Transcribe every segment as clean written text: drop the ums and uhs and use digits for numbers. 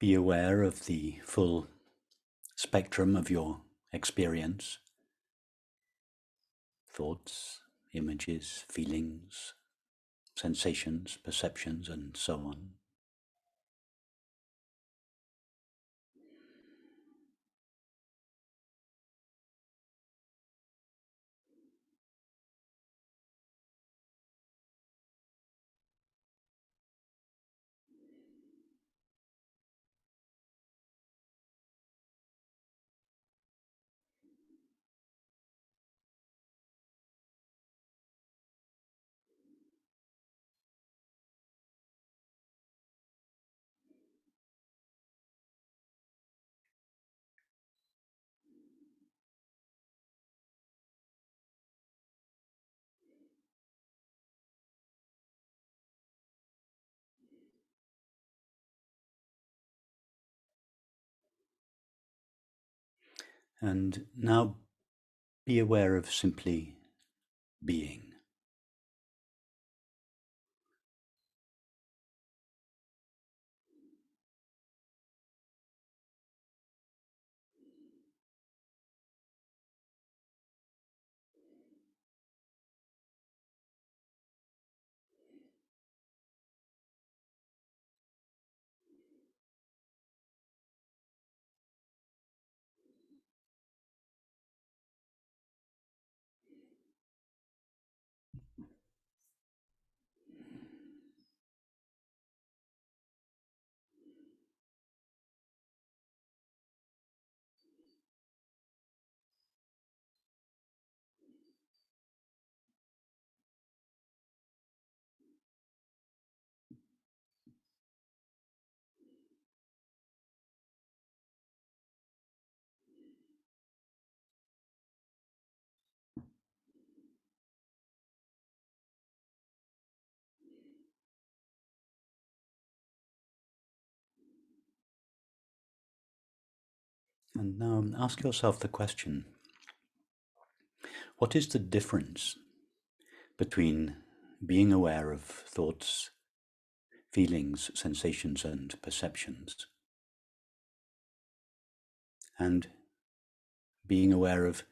be aware of the full spectrum of your experience, thoughts, images, feelings, sensations, perceptions, and so on. And now be aware of simply being. And now ask yourself the question, what is the difference between being aware of thoughts, feelings, sensations, and perceptions, and being aware of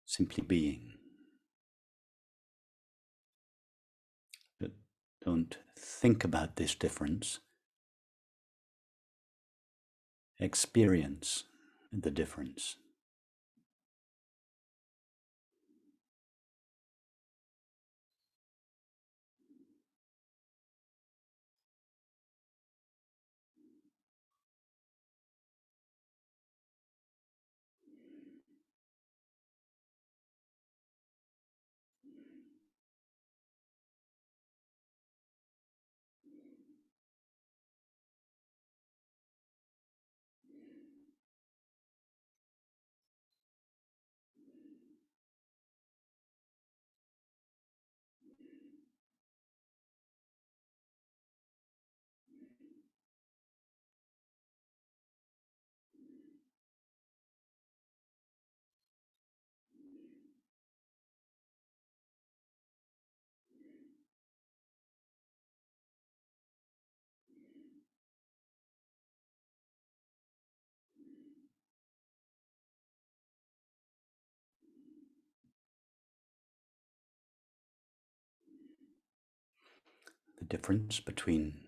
simply being? But don't think about this difference. Experience the difference. The difference between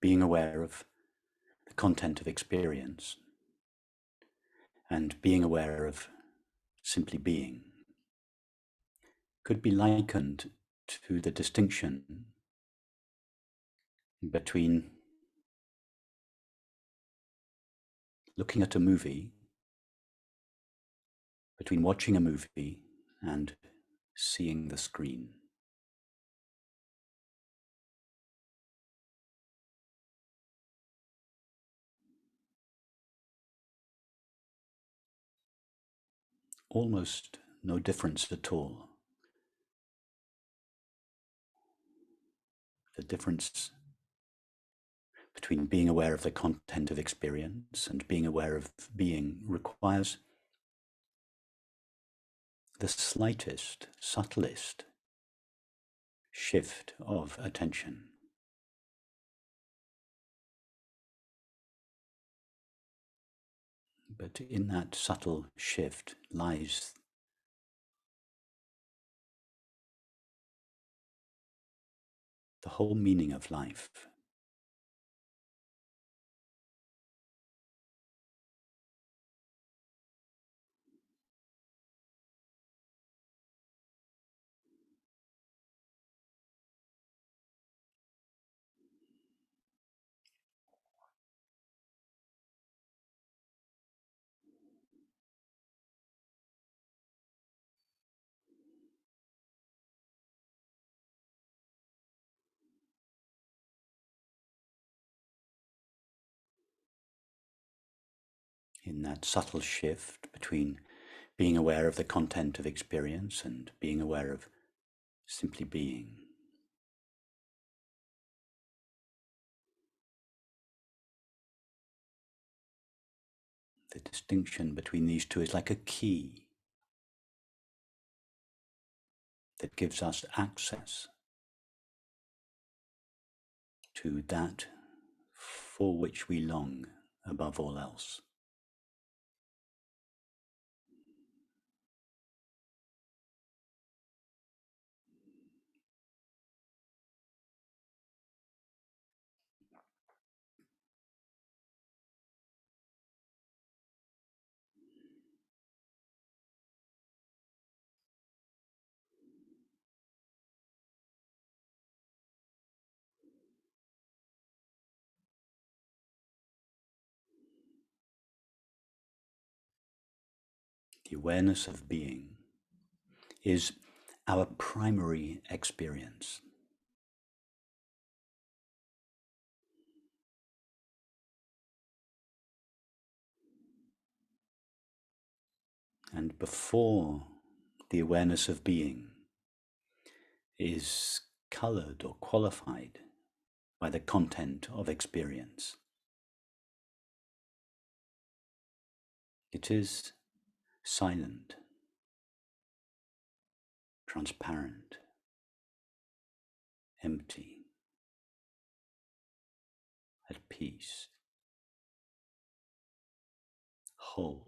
being aware of the content of experience and being aware of simply being could be likened to the distinction between looking at a movie, between watching a movie and seeing the screen. Almost no difference at all. The difference between being aware of the content of experience and being aware of being requires the slightest, subtlest shift of attention. But in that subtle shift lies the whole meaning of life. In that subtle shift between being aware of the content of experience and being aware of simply being. The distinction between these two is like a key that gives us access to that for which we long above all else. The awareness of being is our primary experience. And before the awareness of being is colored or qualified by the content of experience, it is silent, transparent, empty, at peace, whole,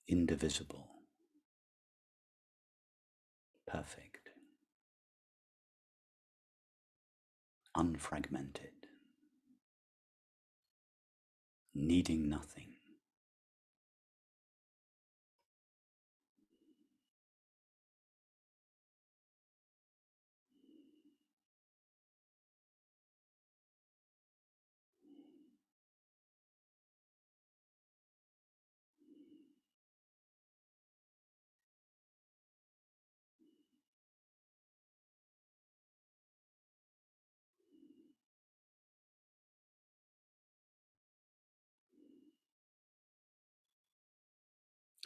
indivisible, perfect, unfragmented, needing nothing.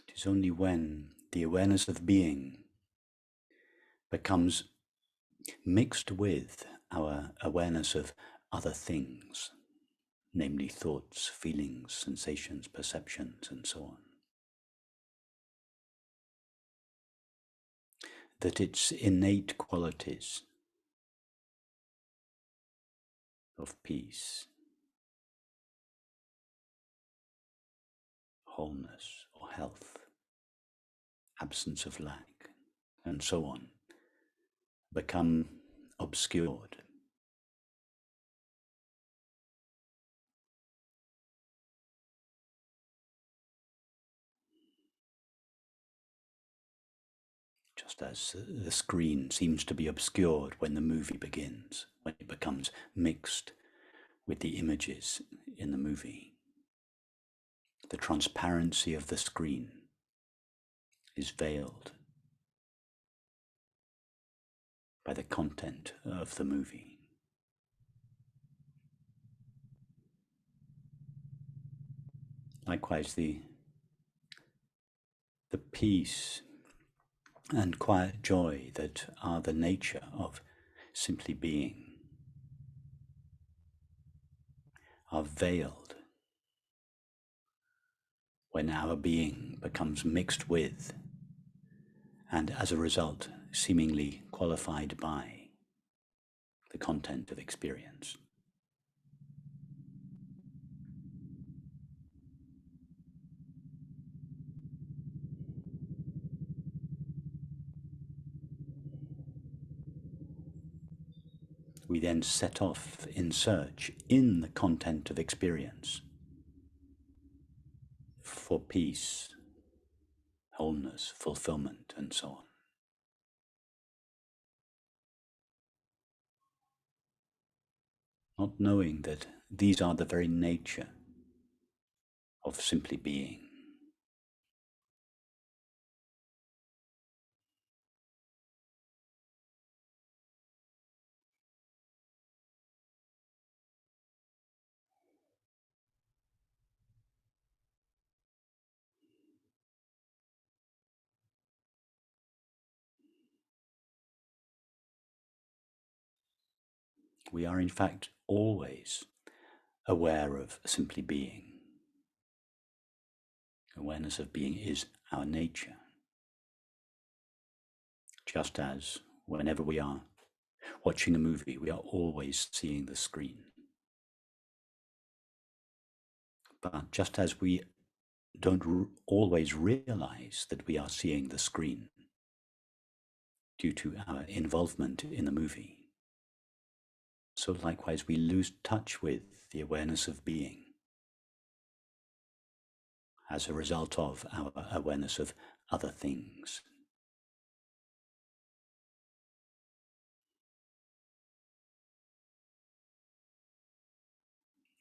It is only when the awareness of being becomes mixed with our awareness of other things, namely thoughts, feelings, sensations, perceptions, and so on, that its innate qualities of peace, wholeness or health, absence of lack, and so on, become obscured. Just as the screen seems to be obscured when the movie begins, when it becomes mixed with the images in the movie. The transparency of the screen is veiled by the content of the movie. Likewise, the peace and quiet joy that are the nature of simply being are veiled when our being becomes mixed with, and as a result, seemingly qualified by, the content of experience. we then set off in search in the content of experience for peace, wholeness, fulfillment, and so on. Not knowing that these are the very nature of simply being. We are in fact always aware of simply being. Awareness of being is our nature. Just as whenever we are watching a movie, we are always seeing the screen. But just as we don't always realize that we are seeing the screen due to our involvement in the movie, so likewise we lose touch with the awareness of being as a result of our awareness of other things.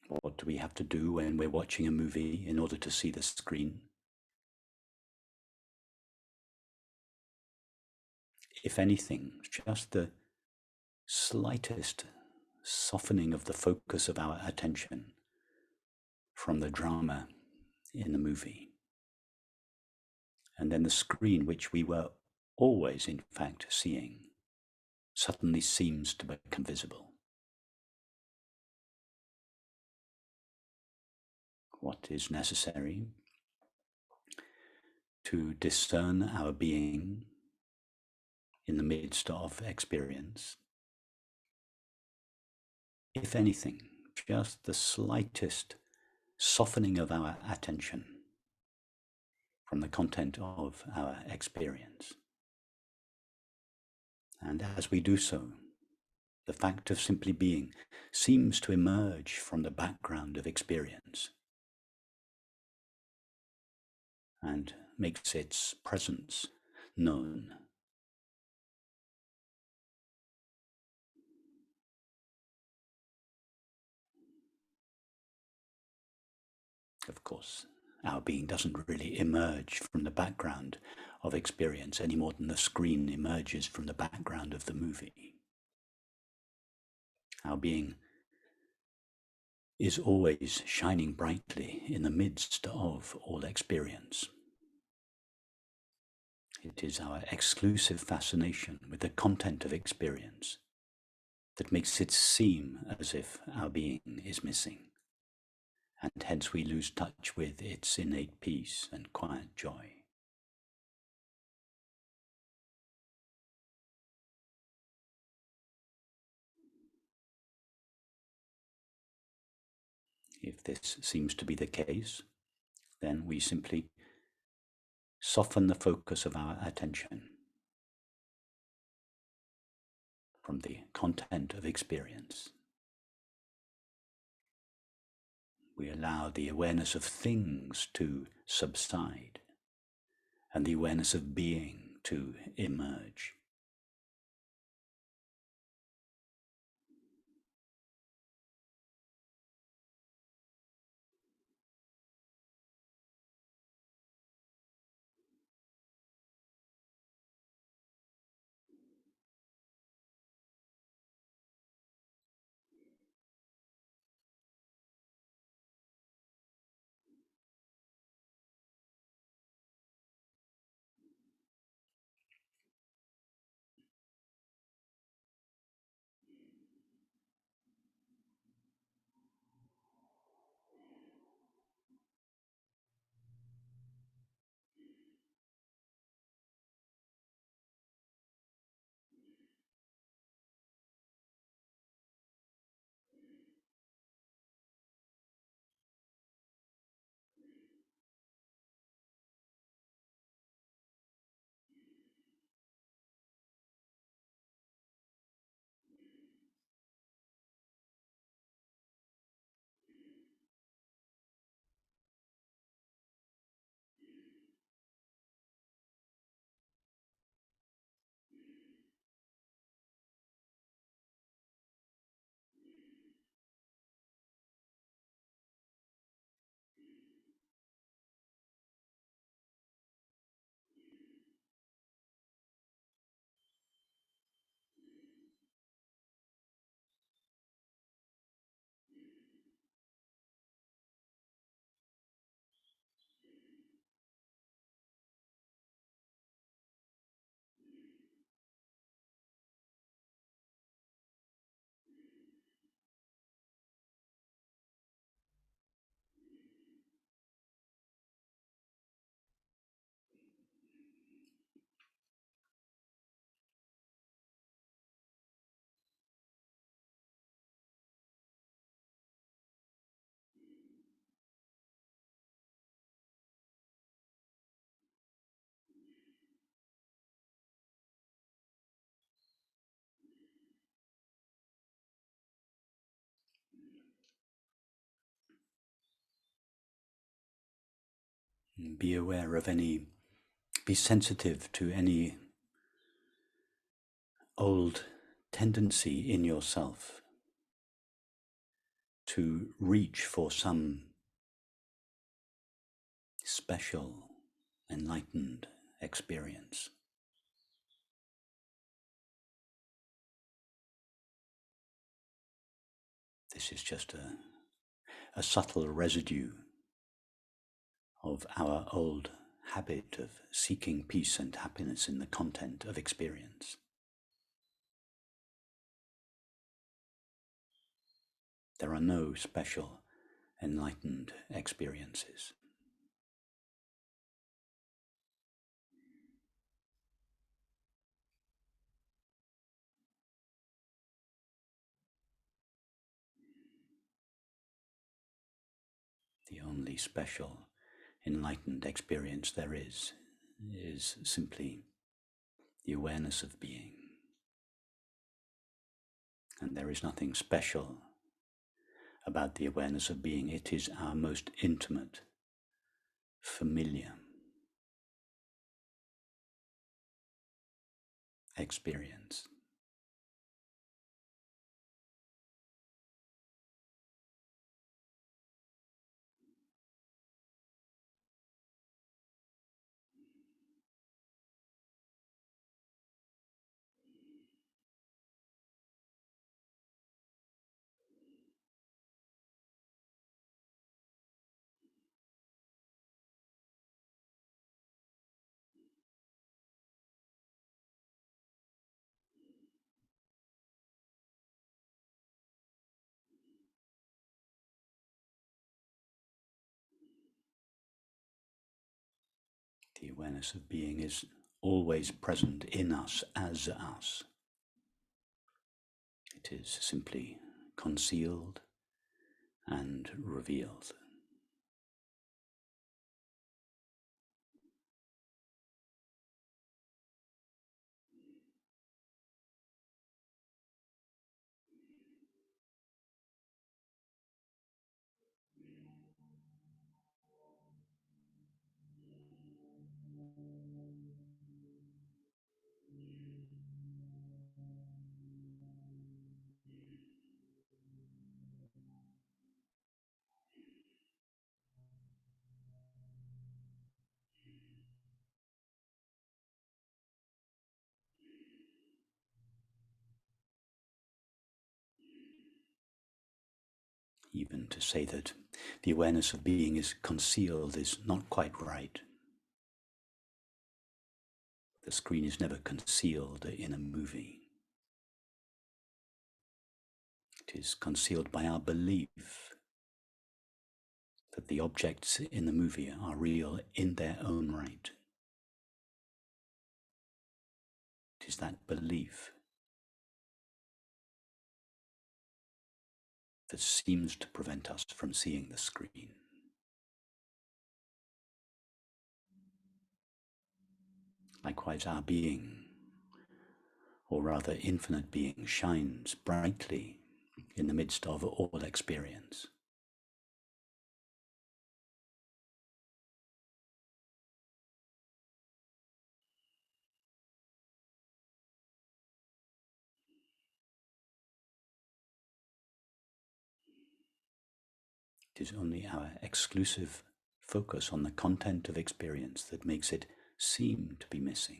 What do we have to do when we're watching a movie in order to see the screen? If anything, just the slightest softening of the focus of our attention from the drama in the movie. And then the screen, which we were always in fact seeing, suddenly seems to become visible. What is necessary to discern our being in the midst of experience? If anything, just the slightest softening of our attention from the content of our experience. And as we do so, the fact of simply being seems to emerge from the background of experience and makes its presence known. Of course, our being doesn't really emerge from the background of experience any more than the screen emerges from the background of the movie. Our being is always shining brightly in the midst of all experience. It is our exclusive fascination with the content of experience that makes it seem as if our being is missing, and hence we lose touch with its innate peace and quiet joy. If this seems to be the case, then we simply soften the focus of our attention from the content of experience. We allow the awareness of things to subside and the awareness of being to emerge. Be aware of be sensitive to any old tendency in yourself to reach for some special, enlightened experience. This is just a subtle residue of our old habit of seeking peace and happiness in the content of experience. There are no special enlightened experiences. The only special enlightened experience there is simply the awareness of being. And there is nothing special about the awareness of being. It is our most intimate, familiar experience. The awareness of being is always present in us as us. It is simply concealed and revealed. Even to say that the awareness of being is concealed is not quite right. The screen is never concealed in a movie. It is concealed by our belief that the objects in the movie are real in their own right. It is that belief that seems to prevent us from seeing the screen. Likewise, our being, or rather infinite being, shines brightly in the midst of all experience. It is only our exclusive focus on the content of experience that makes it seem to be missing.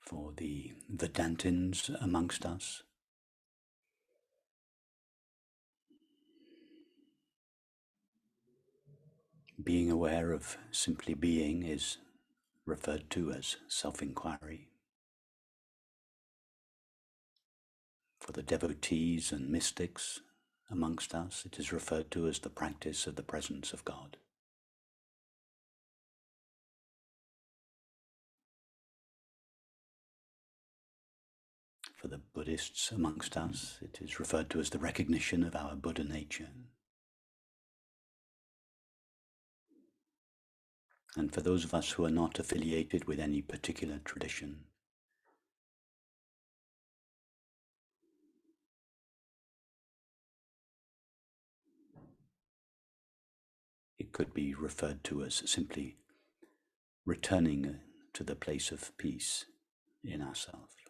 For the Vedantins amongst us, being aware of simply being is referred to as self-inquiry. For the devotees and mystics amongst us, it is referred to as the practice of the presence of God. For the Buddhists amongst us, it is referred to as the recognition of our Buddha nature. And for those of us who are not affiliated with any particular tradition, it could be referred to as simply returning to the place of peace in ourselves.